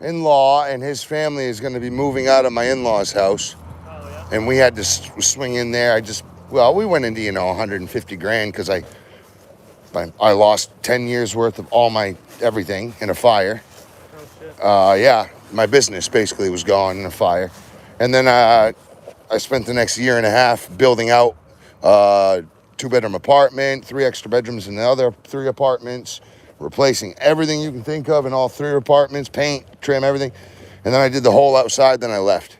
in-law and his family is going to be moving out of my in-law's house. Oh, yeah. And we had to swing in there. We went into, 150 grand because I lost 10 years worth of all my everything in a fire. Oh, shit. Yeah, my business basically was gone in a fire. And then I spent the next year and a half building out 2-bedroom apartment, 3 extra bedrooms in the other 3 apartments, replacing everything you can think of in all 3 apartments, paint, trim, everything. And then I did the whole outside, then I left.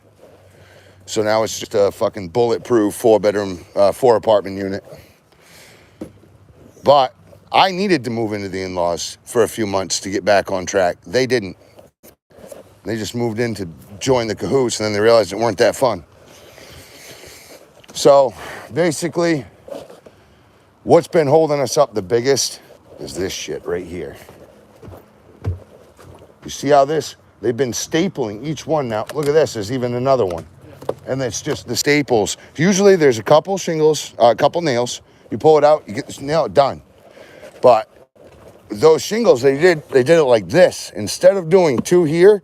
So now it's just a fucking bulletproof 4-bedroom, 4-apartment unit. But I needed to move into the in-laws for a few months to get back on track. They didn't. They just moved in to join the cahoots, and then they realized it weren't that fun. So basically, what's been holding us up the biggest is this shit right here. You see how they've been stapling each one now. Look at this, there's even another one. And it's just the staples. Usually there's a couple shingles, a couple nails. You pull it out, you get this nail done. But those shingles, they did it like this. Instead of doing 2 here,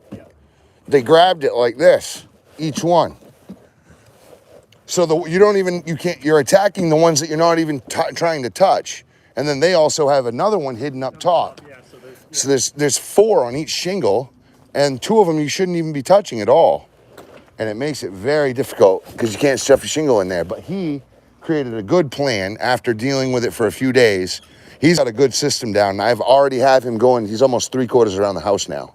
they grabbed it like this, each one. So you're attacking the ones that you're not even trying to touch. And then they also have another one hidden up top. So there's 4 on each shingle, and 2 of them you shouldn't even be touching at all. And it makes it very difficult because you can't stuff your shingle in there. But he created a good plan after dealing with it for a few days. He's got a good system down. I've already had him going. He's almost 3/4 around the house now.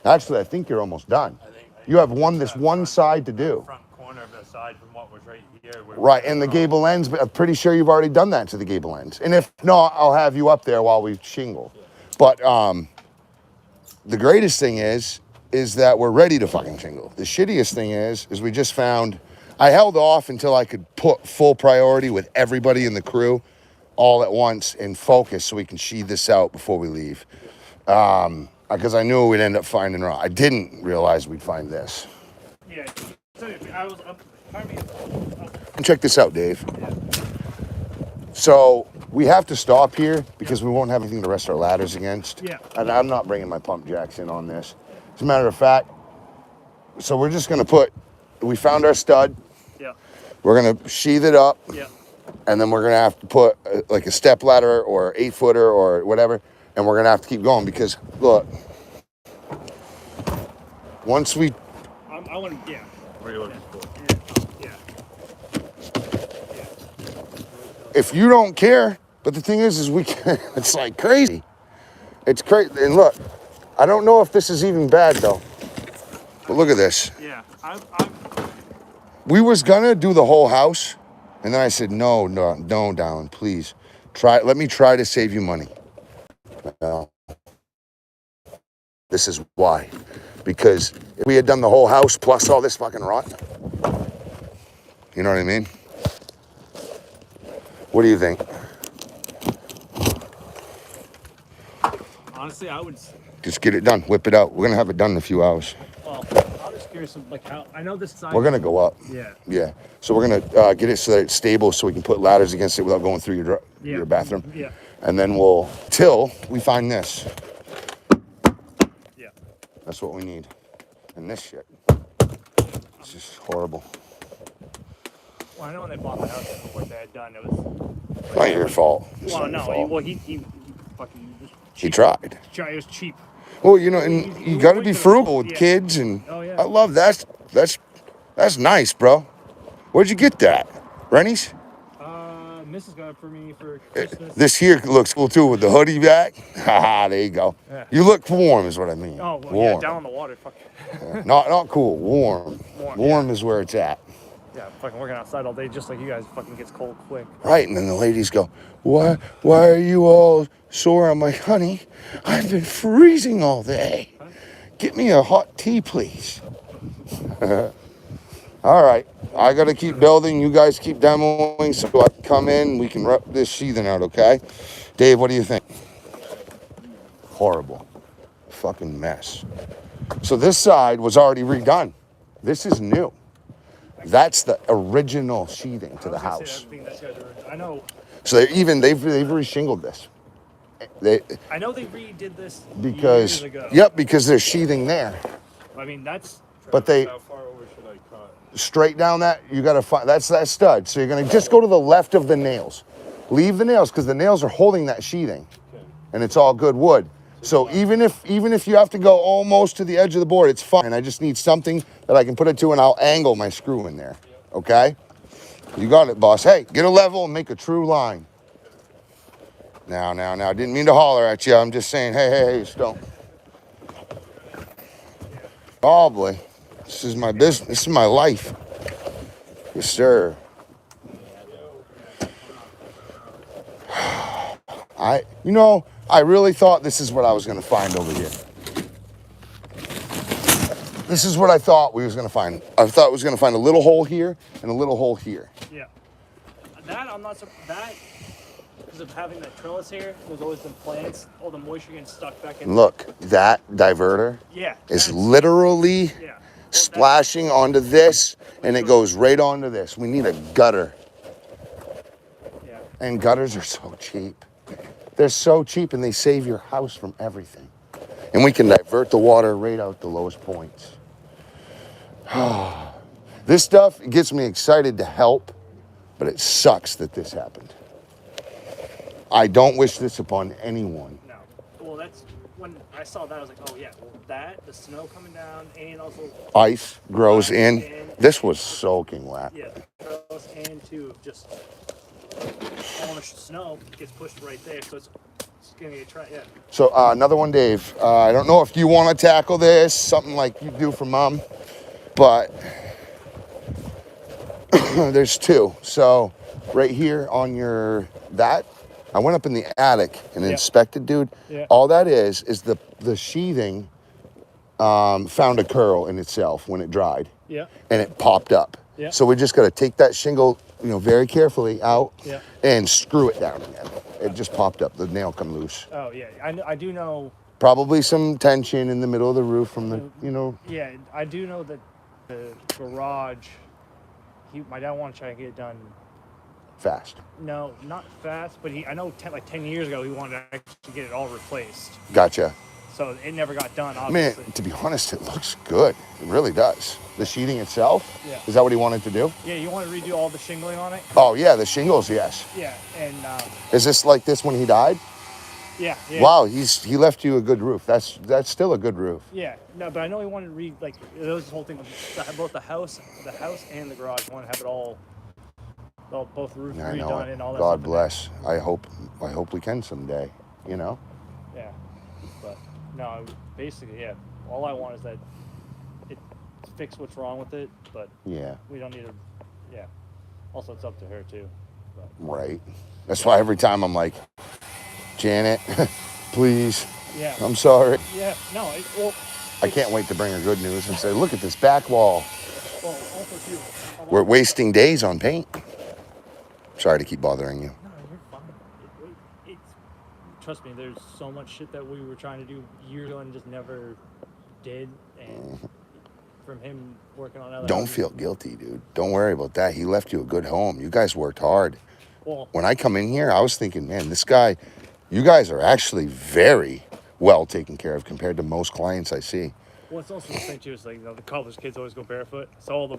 Actually, I think you're almost done. You have this one side to do. Front corner of the side from what was right here. Right, and the gable ends, but I'm pretty sure you've already done that to the gable ends. And if not, I'll have you up there while we shingle. But the greatest thing is that we're ready to fucking shingle. The shittiest thing is we just found, I held off until I could put full priority with everybody in the crew all at once and focus so we can sheathe this out before we leave. Because I knew we'd end up finding rock. I didn't realize we'd find this. Yeah, so I was up. And check this out, Dave. Yeah. So we have to stop here because we won't have anything to rest our ladders against. Yeah. And I'm not bringing my pump jacks in on this. As a matter of fact, so we're just going to we found our stud. Yeah. We're going to sheathe it up. Yeah. And then we're going to have to put like a step ladder or 8-footer or whatever. And we're going to have to keep going because, look, once we... I want to, yeah. What are you looking for? Yeah. If you don't care, but the thing is we can, it's like crazy. It's crazy. And look, I don't know if this is even bad though. But look at this. Yeah. We was gonna do the whole house, and then I said, no, Dallin, please. Let me try to save you money. This is why. Because if we had done the whole house plus all this fucking rot, you know what I mean? What do you think? Honestly, I would Just get it done. Whip it out. We're going to have it done in a few hours. Well, I'm just curious, like how I know this side. We're going to go up. Yeah. Yeah. So we're going to get it so that it's stable so we can put ladders against it without going through your bathroom. Yeah. And then till we find this. Yeah. That's what we need. And this shit. It's just horrible. Well, I know when they bought the house, what they had done, it was. Not your fault. It's Well, not no, your fault. he fucking. He tried. It was cheap. Well, and you got to be frugal with kids, and Oh, yeah. I love that. That's nice, bro. Where'd you get that? Rennie's? Mrs. got it for me for Christmas. This here looks cool too with the hoodie back. Haha, there you go. Yeah. You look warm, is what I mean. Oh, well, warm. yeah, down in the water, fuck. Yeah. Not cool. Warm. Warm is where it's at. Yeah, fucking working outside all day, just like you guys. Fucking gets cold quick. Right, and then the ladies go, Why are you all sore? I'm like, honey, I've been freezing all day. Get me a hot tea, please. All right, I got to keep building. You guys keep demoing so I can come in. We can rip this sheathing out, okay? Dave, what do you think? Horrible. Fucking mess. So this side was already redone. This is new. That's the original sheathing to the house. I know. So they've reshingled this. I know they redid this because years ago. yep, because there's sheathing there. I mean, that's. But they How far over should I cut? straight down that you got to find that's that stud. So you're gonna just go to the left of the nails. Leave the nails because the nails are holding that sheathing, Okay. and it's all good wood. So even if you have to go almost to the edge of the board, it's fine. I just need something that I can put it to, and I'll angle my screw in there. Okay? You got it, boss. Hey, get a level and make a true line. Now. Didn't mean to holler at you. I'm just saying, hey, stone. Oh boy, this is my business. This is my life. Yes, sir. I really thought this is what I was going to find over here. This is what I thought we was going to find. I thought we was going to find a little hole here and a little hole here. Yeah. That I'm not that because of having that trellis here. There's always been plants. All the moisture getting stuck back in. Look, that diverter is literally splashing onto this, and it goes right onto this. We need a gutter. Yeah. And gutters are so cheap. They're so cheap, and they save your house from everything. And we can divert the water right out the lowest points. This stuff gets me excited to help, but it sucks that this happened. I don't wish this upon anyone. No. Well, that's when I saw that. I was like, oh yeah, well, the snow coming down, and also Ice grows in. This was soaking wet. Yeah, the trellis and too just all the snow gets pushed right there, so it's gonna get yeah. So another one, Dave. I don't know if you want to tackle this, something like you do for Mom, but there's two. So right here on I went up in the attic and inspected, dude. Yeah. All that is the sheathing found a curl in itself when it dried. Yeah. And it popped up. Yeah. So we just got to take that shingle, very carefully out and screw it down again. It just popped up. The nail come loose. Oh yeah, I do know. Probably some tension in the middle of the roof from the, Yeah, I do know that the garage. My dad wanted to try and get it done. Fast. No, not fast, but I know 10 years ago he wanted to actually get it all replaced. Gotcha. So it never got done, Man, obviously. to be honest, it looks good. It really does. The sheathing itself? Yeah. Is that what he wanted to do? Yeah, you want to redo all the shingling on it? Oh, yeah, the shingles, yes. Yeah, and... Is this like this when he died? Yeah. Wow, he left you a good roof. That's still a good roof. Yeah, no, but I know he wanted to it was this whole thing, both the house and the garage. He wanted to have it all both roofs redone and all that. God bless. I hope we can someday, Yeah, but no, basically, yeah. All I want is that it fix what's wrong with it, but we don't need to. Yeah. Also, it's up to her too. But. Right. That's why every time I'm like, Janet, please. Yeah. I'm sorry. Yeah. No. I can't wait to bring her good news and say, look at this back wall. Well, also too. We're wasting days on paint. Sorry to keep bothering you. No, you're fine. Trust me, there's so much shit that we were trying to do years ago and just never did. And from him working on other Don't houses, feel guilty, dude. Don't worry about that. He left you a good home. You guys worked hard. Well, when I come in here, I was thinking, man, this guy, you guys are actually very well taken care of compared to most clients I see. Well, it's also the thing too. It's like the college kids always go barefoot, so all the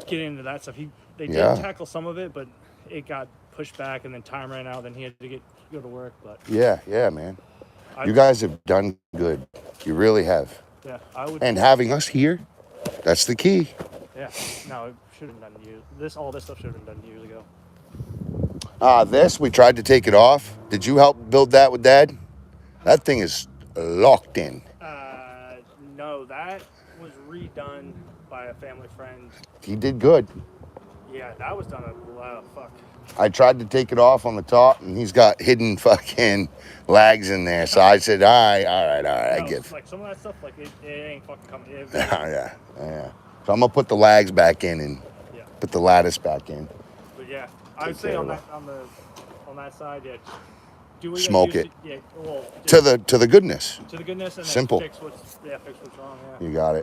getting into that stuff. They did tackle some of it, but it got pushed back, and then time ran out. Then he had to go to work. But yeah, man, you guys have done good. You really have. Yeah, I would. And having us here, that's the key. Yeah, no, it should have been done years. All this stuff should have been done years ago. This we tried to take it off. Did you help build that with Dad? That thing is locked in. No, that was redone by a family friend. He did good. Yeah, that was done fuck. I tried to take it off on the top, and he's got hidden fucking lags in there. So I said, all right, I get. Like some of that stuff, like it ain't fucking coming. Yeah. So I'm gonna put the lags back in and put the lattice back in. But yeah, I would say on that side, yeah. Do what Smoke it. Yeah. Well, to the goodness. To the goodness and simple. Fix what's wrong. Yeah.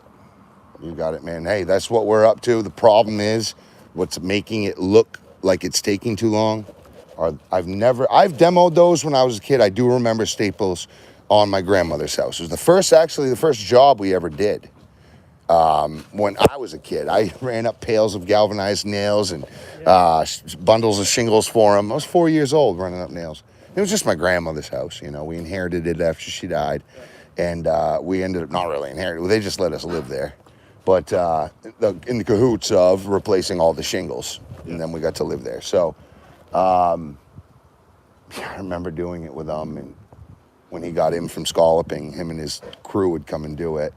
You got it, man. Hey, that's what we're up to. The problem is, what's making it look like it's taking too long I've demoed those when I was a kid. I do remember staples on my grandmother's house. It was the first job we ever did. When I was a kid, I ran up pails of galvanized nails and bundles of shingles for them. I was 4 years old running up nails. It was just my grandmother's house, you know. We inherited it after she died, and we ended up not really inheriting. They just let us live there, but in the cahoots of replacing all the shingles, and then we got to live there. So I remember doing it with him, and when he got in from scalloping, him and his crew would come and do it,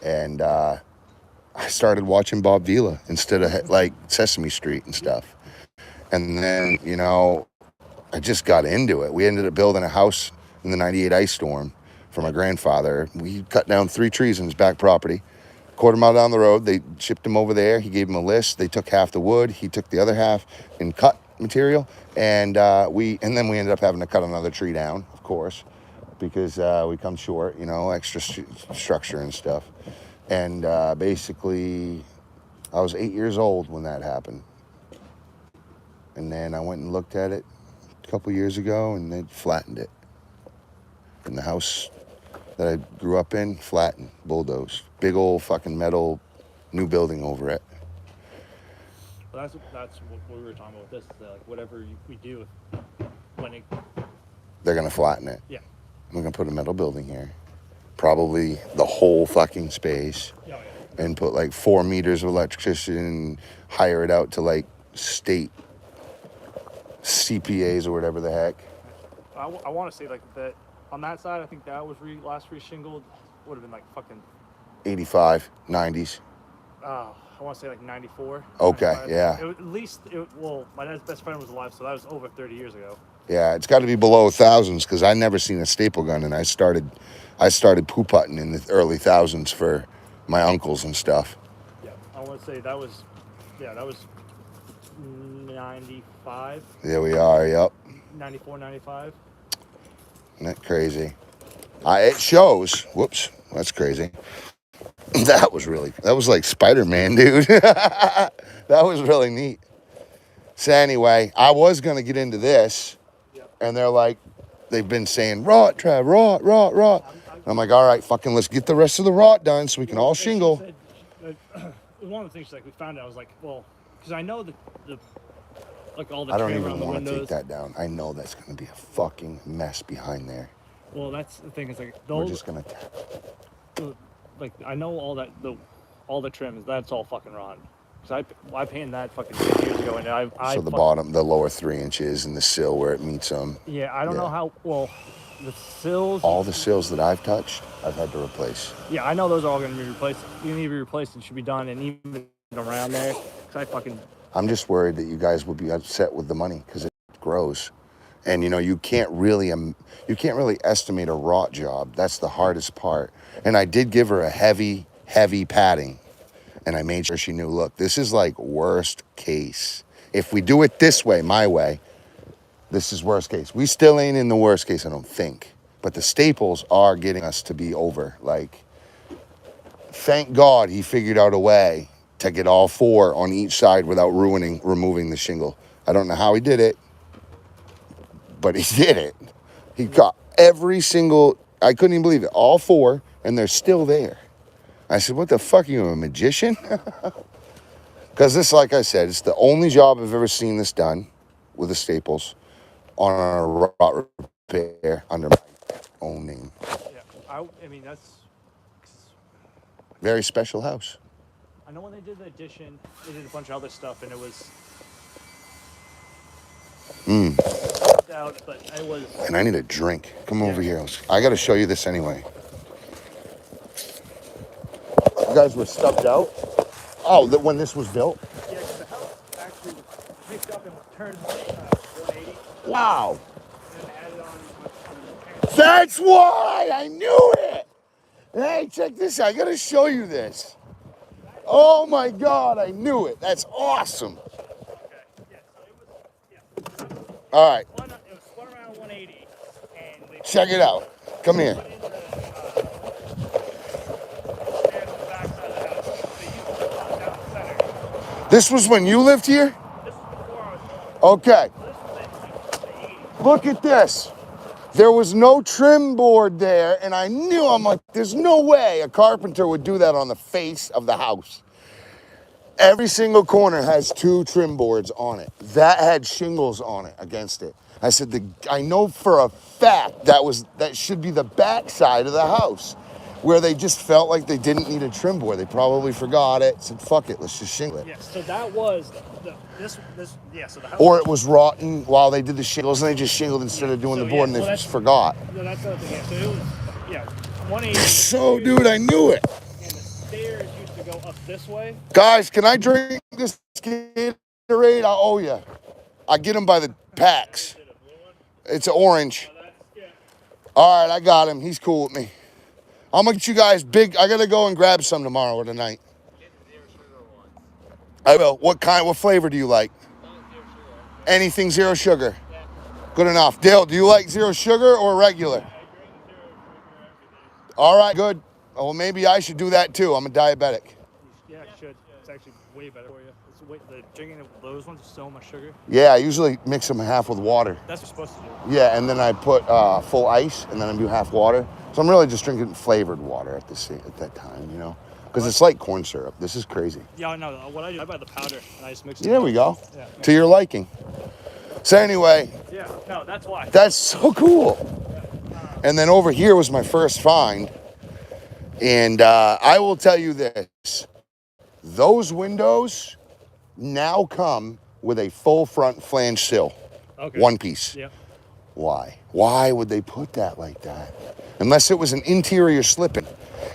and I started watching Bob Vila instead of like Sesame Street and stuff. And then, you know, I just got into it. We ended up building a house in the 98 ice storm for my grandfather. We cut down 3 trees in his back property. Quarter mile down the road, they shipped him over there. He gave him a list. They took half the wood. He took the other half in cut material. And then we ended up having to cut another tree down, of course, because we come short, you know, extra structure and stuff. And basically, I was 8 years old when that happened. And then I went and looked at it a couple years ago, and they flattened it. And the house that I grew up in, flattened, bulldozed. Big old fucking metal new building over it. Well, that's what we were talking about with this. Like whatever we do, they're going to flatten it. Yeah. We're going to put a metal building here. Probably the whole fucking space. Oh, yeah. And put like 4 meters of electricity and hire it out to like state CPAs or whatever the heck. I want to say like that on that side. I think that was last reshingled. Would have been like fucking 85, 90s. I want to say like 94. Okay, 95. yeah. My dad's best friend was alive, so that was over 30 years ago. Yeah, it's got to be below thousands because I never seen a staple gun, and I started poo-putting in the early thousands for my uncles and stuff. Yeah, I want to say that was 95. There we are, yep. 94, 95. Isn't that crazy? It shows. Whoops, that's crazy. That was like Spider-Man, dude. That was really neat. So anyway, I was going to get into this, and they're like, they've been saying, rot, Trav, rot. I'm like, all right, fucking let's get the rest of the rot done so we can all shingle. One of the things like we found out, I was like, well, because I know the like all the I don't trim even around the want to windows. take that down. I know that's going to be a fucking mess behind there. Well, that's the thing. Is like we're just going to. Like I know all the trims. That's all fucking rotten. Cause I painted that fucking 10 years ago, and so the lower 3 inches and the sill where it meets them. Yeah, I don't know how well. The sills. All the sills that I've touched, I've had to replace. Yeah, I know those are all going to be replaced. You need to be replaced and should be done, and even around there, I'm just worried that you guys will be upset with the money because it grows, and you know you can't really estimate a rot job. That's the hardest part. And I did give her a heavy padding, and I made sure she knew. Look, this is like worst case. If we do it this way, my way. This is worst case. We still ain't in the worst case, I don't think. But the staples are getting us to be over. Like, thank God he figured out a way to get all 4 on each side without removing the shingle. I don't know how he did it, but he did it. He got every single, I couldn't even believe it, all 4, and they're still there. I said, what the fuck, are you, a magician? Because this, like I said, it's the only job I've ever seen this done with the staples on a rot repair under my own name. Yeah, I mean, that's... Very special house. I know when they did the addition, they did a bunch of other stuff, and it was... out, but it was... And I need a drink. Come over here. I got to show you this anyway. You guys were stubbed out? Oh, when this was built? Yeah, because the house actually was picked up and turned 180. Wow. And then added on... That's why! I knew it! Hey, check this out. I got to show you this. Oh my God, I knew it. That's awesome. Okay, yeah, so it was... Yeah. All right. It was spun around 180. And they Check it out. Come here. This was when you lived here? This was before I was born. Okay. So this was Look at this. There was no trim board there, and I knew, I'm like, there's no way a carpenter would do that on the face of the house. Every single corner has 2 trim boards on it. That had shingles on it against it. I said, I know for a fact that should be the back side of the house, where they just felt like they didn't need a trim board. They probably forgot it, said, fuck it, let's just shingle it. Yeah, so that was so the house. Or it was rotten while they did the shingles, and they just shingled instead of doing the board, and they just forgot. No, that's the other thing. Yeah, so it was, 180. So, dude, I knew it. And the stairs used to go up this way. Guys, can I drink this Gatorade? I owe you. I get them by the packs. It's an orange. All right, I got him. He's cool with me. I'm going to get you guys big. I got to go and grab some tomorrow or tonight. I will. What flavor do you like? Anything 0 sugar. Good enough. Dale, do you like 0 sugar or regular? All right, good. Well, maybe I should do that too. I'm a diabetic. Yeah, you should. It's actually way better for you. The drinking of those ones is so much sugar. Yeah, I usually mix them half with water. That's what you're supposed to do. Yeah, and then I put full ice, and then I do half water. So I'm really just drinking flavored water at that time, you know? Because it's like corn syrup. This is crazy. Yeah, I know. What I do, I buy the powder, and I just mix it. There we go. Yeah. To your liking. So anyway. Yeah, no, that's why. That's so cool. And then over here was my first find. And I will tell you this. Those windows now come with a full front flange sill. Okay. One piece. Yeah. Why? Why would they put that like that? Unless it was an interior slip-in.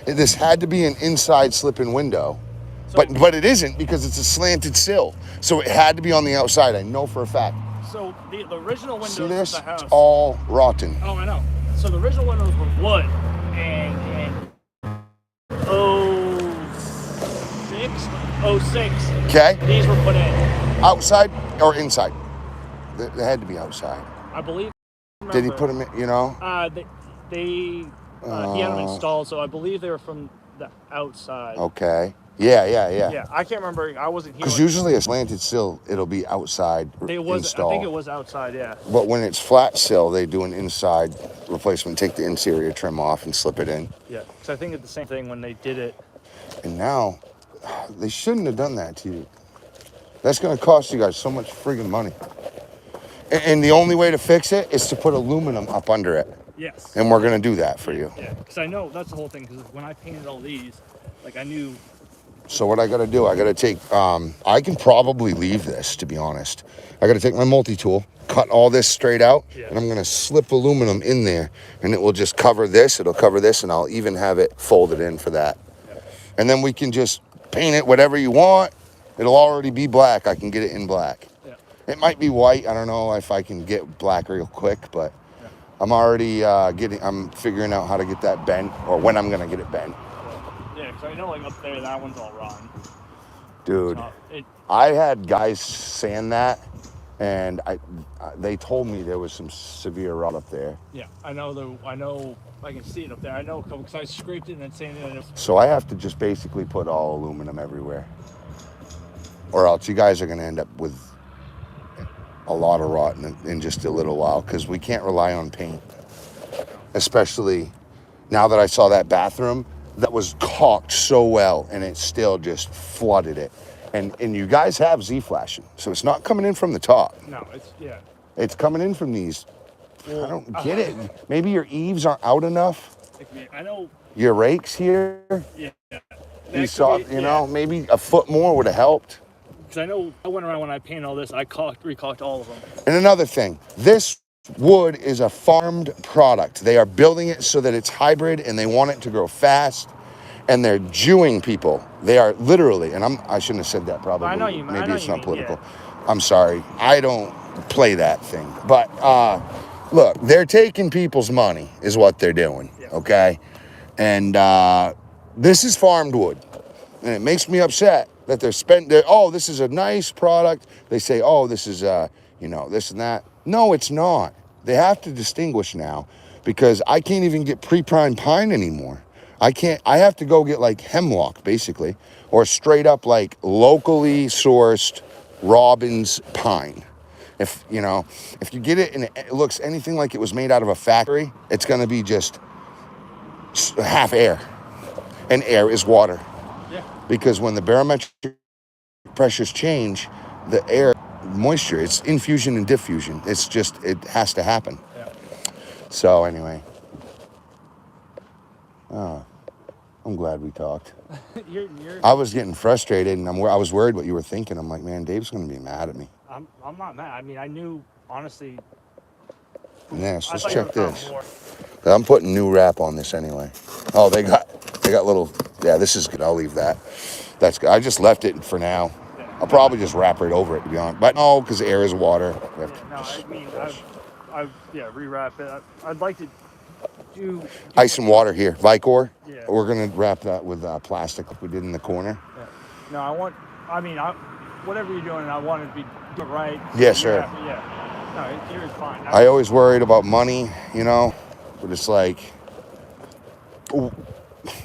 This had to be an inside slip-in window. So, but it isn't, because it's a slanted sill. So it had to be on the outside. I know for a fact. So the original windows See this? of the house. It's all rotten. Oh, I know. So the original windows were wood, and 06. Okay. These were put in. Outside or inside? They had to be outside. I believe. Did he put them in, you know? He had them installed, so I believe they were from the outside. Okay. Yeah. Yeah, I can't remember. I wasn't here. Because usually a slanted sill, it'll be outside installed. I think it was outside, yeah. But when it's flat sill, they do an inside replacement, take the interior trim off and slip it in. Yeah, because I think it's the same thing when they did it. And now, they shouldn't have done that to you. That's going to cost you guys so much friggin' money. And the only way to fix it is to put aluminum up under it. Yes. And we're going to do that for you. Yeah, because I know that's the whole thing. Because when I painted all these, like I knew. So what I got to do, I got to take, I can probably leave this, to be honest. I got to take my multi-tool, cut all this straight out, and I'm going to slip aluminum in there. And it will just cover this, it'll cover this, and I'll even have it folded in for that. Yeah. And then we can just paint it whatever you want. It'll already be black. I can get it in black. Yeah. It might be white. I don't know if I can get black real quick, but I'm already I'm figuring out how to get that bent, or when I'm going to get it bent. Yeah, because I know like up there, that one's all rotten. Dude, I had guys saying that, and they told me there was some severe rot up there. Yeah, I know. I can see it up there. I know because I scraped it and then sanded it. So I have to just basically put all aluminum everywhere, or else you guys are going to end up with a lot of rot in just a little while, because we can't rely on paint. Especially now that I saw that bathroom that was caulked so well, and it still just flooded it. And you guys have Z-flashing, so it's not coming in from the top. No, it's coming in from these. Well, I don't get it. Maybe your eaves aren't out enough. I know. Your rakes here. Yeah. You saw, know, maybe a foot more would have helped. Because I know I went around when I painted all this, I recaulked all of them. And another thing, this wood is a farmed product. They are building it so that it's hybrid, and they want it to grow fast. And they're Jewing people. They are literally, and I shouldn't have said that probably. I know you. Maybe it's not political. Yeah. I'm sorry. I don't play that thing. But look, they're taking people's money is what they're doing. Yeah. Okay, and this is farmed wood, and it makes me upset that this is a nice product. They say, oh, this is this and that. No, it's not. They have to distinguish now, because I can't even get pre-prime pine anymore. I have to go get like hemlock, basically, or straight up like locally sourced Robbins pine. If if you get it and it looks anything like it was made out of a factory, it's going to be just half air, and air is water. Yeah. Because when the barometric pressures change, the air moisture, it's infusion and diffusion. It's just, it has to happen. Yeah. So anyway, I'm glad we talked. I was getting frustrated, and I was worried what you were thinking. I'm like, man, Dave's going to be mad at me. I'm not mad. I mean, I knew, honestly. Yes, let's check this. I'm putting new wrap on this anyway. Oh, they got little, yeah, this is good. I'll leave that. That's good. I just left it for now. I'll probably just wrap it over it, to be honest. But no, because air is water. Yeah, no, I mean, rewrap it. I'd like to do ice and water here. Vicor. Yeah. We're going to wrap that with plastic like we did in the corner. Yeah. No, whatever you're doing, I want it to be do it right. Yes, sir. Yeah. No, you're fine. I always worried about money, but it's like,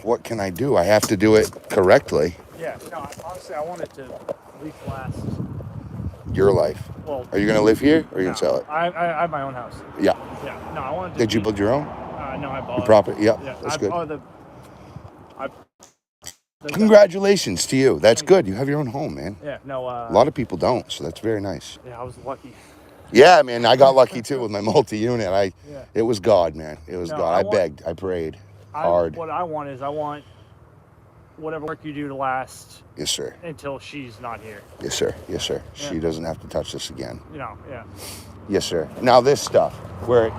what can I do? I have to do it correctly. Yeah, no, honestly, I want it to at least last. Your life. Well, are you going to live here, or are you going to sell it? I have my own house. Yeah. Yeah. No, I want it to Did you build your own? No, I bought property. Yeah, that's good. Congratulations to you. That's good. You have your own home, man. Yeah, no. A lot of people don't, so that's very nice. Yeah, I was lucky. Yeah, man, I got lucky too with my multi-unit. It was God, man. It was God. I begged, I prayed hard. What I want whatever work you do to last. Yes, sir. Until she's not here. Yes, sir. Yes, sir. Yeah. She doesn't have to touch this again. Yeah. Yes, sir. Now this stuff, where it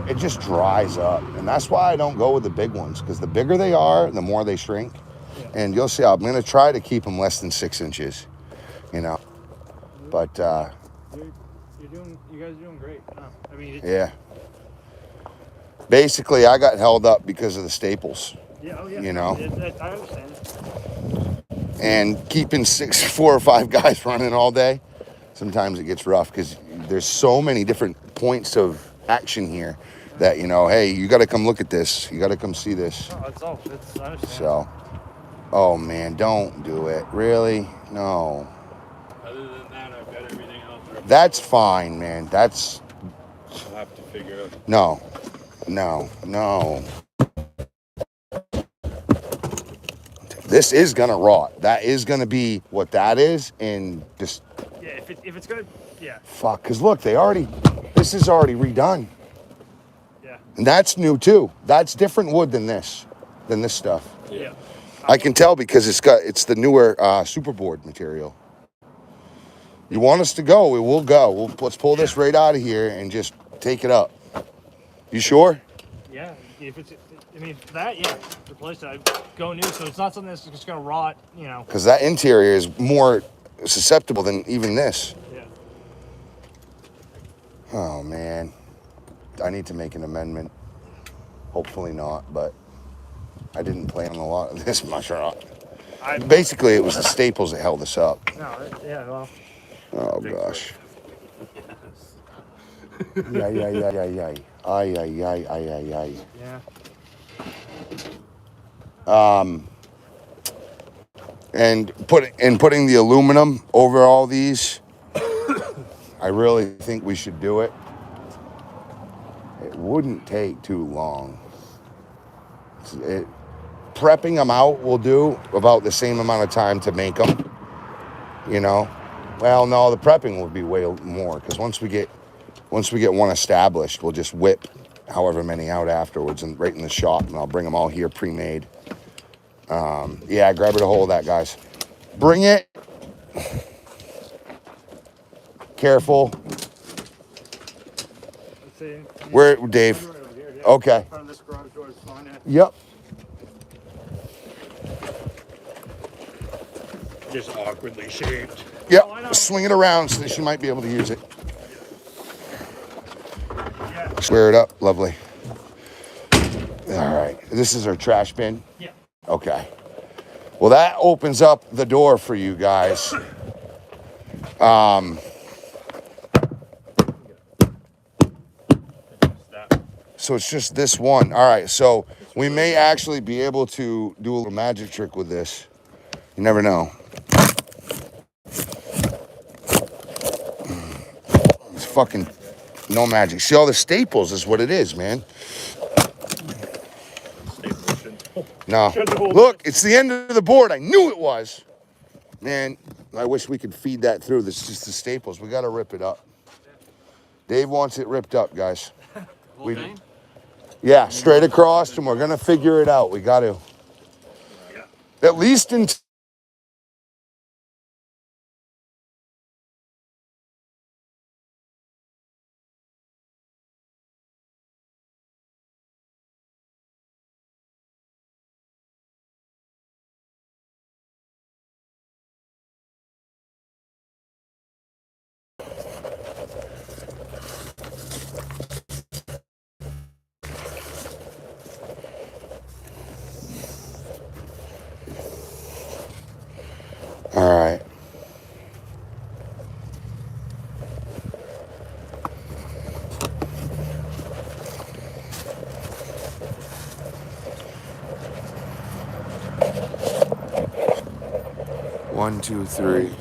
it just dries up, and that's why I don't go with the big ones, because the bigger they are, the more they shrink. Yeah. And you'll see, I'm going to try to keep them less than 6 inches, But you guys are doing great. I mean, yeah. Basically, I got held up because of the staples. Yeah, oh yeah. I understand. And keeping 4 or 5 guys running all day, sometimes it gets rough because there's so many different points of action here that, hey, you got to come look at this. You got to come see this. No, it's all. I understand. So, oh man, don't do it. Really? No. Other than that, I've got everything else. That's fine, man. I'll have to figure out. No. This is gonna rot. That is gonna be what that is, and just. Yeah, if it's gonna. Yeah. Fuck, cause look, this is already redone. Yeah. And that's new too. That's different wood than this stuff. Yeah. I can tell because it's the newer superboard material. You want us to go? We will go. Let's pull this right out of here and just take it up. You sure? Yeah. Replace it. I'd go new, so it's not something that's just gonna rot. Because that interior is more susceptible than even this. Yeah. Oh man, I need to make an amendment. Hopefully not, but I didn't plan on a lot of this much rot. Basically, it was the staples that held us up. No, yeah, well. Oh gosh. Yeah. Ay. Yeah. And putting the aluminum over all these, I really think we should do it. It wouldn't take too long. Prepping them out will do about the same amount of time to make them. Well, no, the prepping will be way more, because once we get one established, we'll just whip however many out afterwards and right in the shop, and I'll bring them all here pre-made. Yeah, grab it a hold of that, guys. Bring it. Careful. Where, Dave? Okay. Yep. Just awkwardly shaped. Yep. Swing it around so that she might be able to use it. Square it up. Lovely. All right. This is our trash bin? Yeah. Okay. Well, that opens up the door for you guys. So it's just this one. All right. So we may actually be able to do a little magic trick with this. You never know. fucking no magic. See, all the staples is what it is, man. No. Look, it's the end of the board. I knew it was. Man, I wish we could feed that through. This is just the staples. We got to rip it up. Dave wants it ripped up, guys. Yeah, straight across, and we're going to figure it out. We got to. At least in... All right. One, two, three,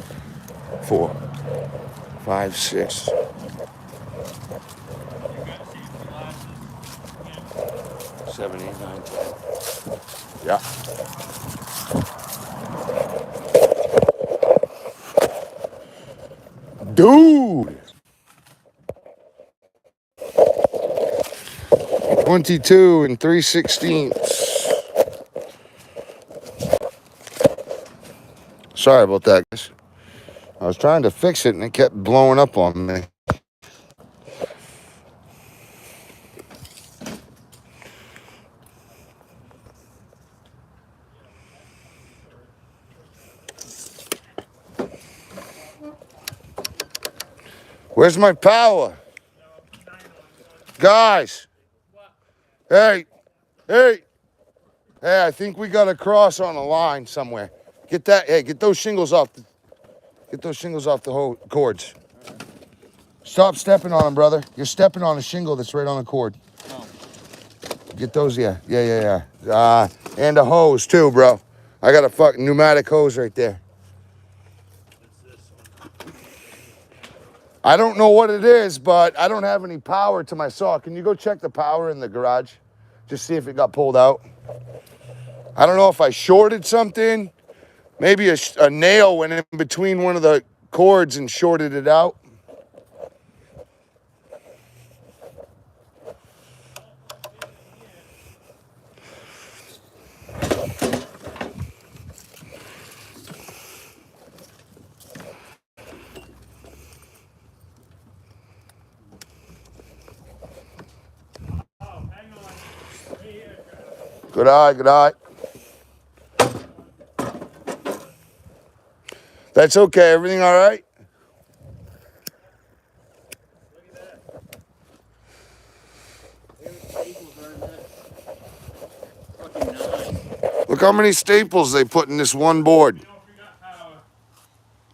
4, 5, 6. Seven, 8, 9, 10. Yeah. Dude. 22 and 3/16. Sorry about that, guys. I was trying to fix it and it kept blowing up on me. Where's my power? Guys. Hey. Hey, I think we got a cross on a line somewhere. Get that. Hey, get those shingles off. Get those shingles off the cords. Stop stepping on them, brother. You're stepping on a shingle that's right on the cord. No. Get those, yeah. And a hose too, bro. I got a fucking pneumatic hose right there. I don't know what it is, but I don't have any power to my saw. Can you go check the power in the garage? Just see if it got pulled out. I don't know if I shorted something. Maybe a nail went in between one of the cords and shorted it out. Good eye. That's okay. Everything all right? Look how many staples they put in this one board.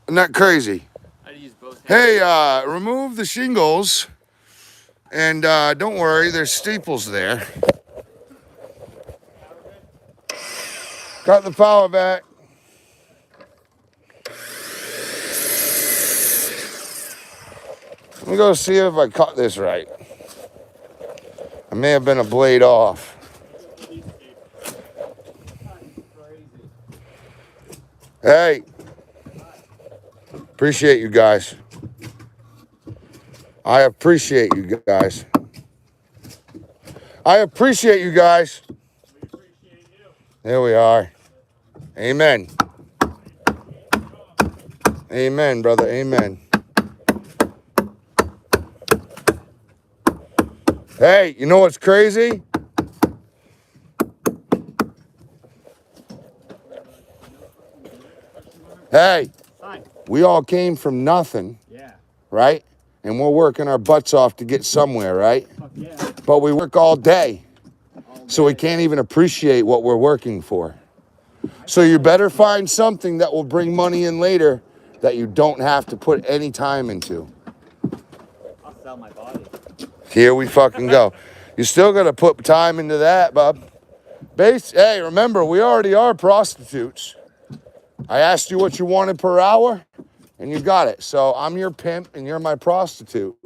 Isn't that crazy? Hey, remove the shingles. And don't worry, there's staples there. Got the power back. Let me go see if I cut this right. I may have been a blade off. Hey. Appreciate you guys. I appreciate you guys. I appreciate you guys. We appreciate you. There we are. Amen. Amen, brother. Amen. Hey, you know what's crazy? Hey, we all came from nothing, right? And we're working our butts off to get somewhere, right? But we work all day, so we can't even appreciate what we're working for. So you better find something that will bring money in later that you don't have to put any time into. I'll sell my body. Here we fucking go. You still got to put time into that, bub. Hey, remember, we already are prostitutes. I asked you what you wanted per hour, and you got it. So I'm your pimp, and you're my prostitute.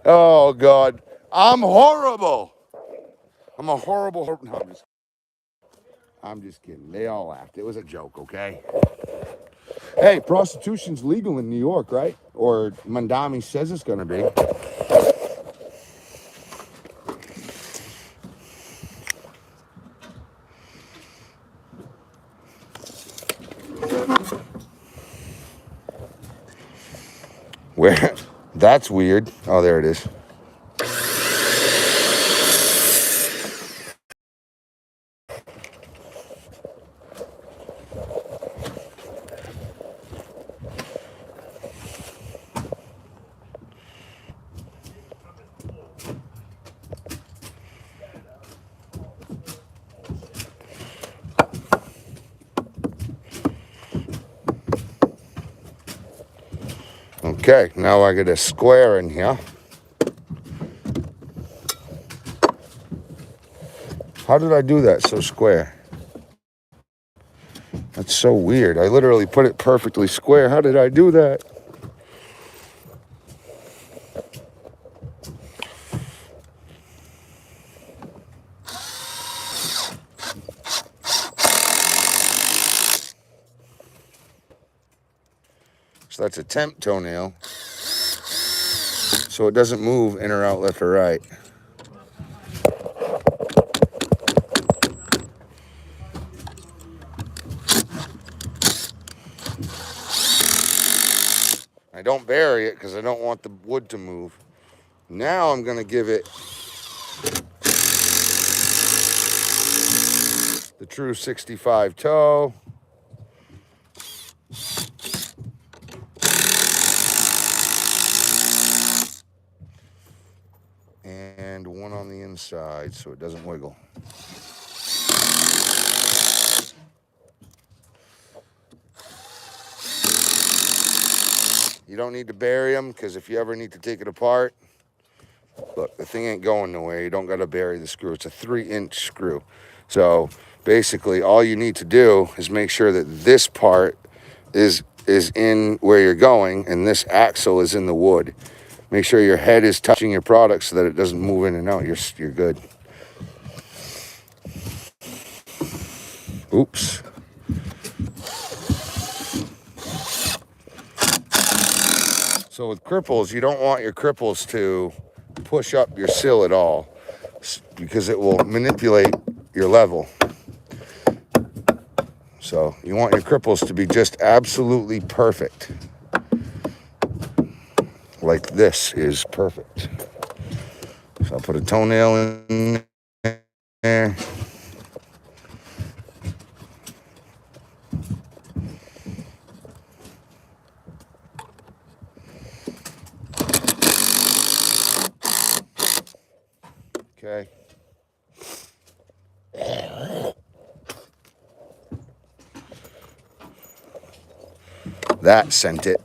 Oh, God. I'm horrible. I'm a horrible. No, I'm just kidding. They all laughed. It was a joke, okay? Hey, prostitution's legal in New York, right? Or Mandami says it's going to be. Where? That's weird. Oh, there it is. Okay, now I get a square in here. How did I do that so square? That's so weird. I literally put it perfectly square. How did I do that? So that's a temp toenail. So it doesn't move in or out, left or right. I don't bury it because I don't want the wood to move. Now I'm going to give it the true 65 toe. And one on the inside so it doesn't wiggle. You don't need to bury them because if you ever need to take it apart, look, the thing ain't going nowhere. You don't got to bury the screw. It's a 3-inch screw. So basically all you need to do is make sure that this part is in where you're going and this axle is in the wood. Make sure your head is touching your product so that it doesn't move in and out. You're good. Oops. So with cripples, you don't want your cripples to push up your sill at all because it will manipulate your level. So you want your cripples to be just absolutely perfect. Like this is perfect. So I'll put a toenail in there. Okay. That sent it.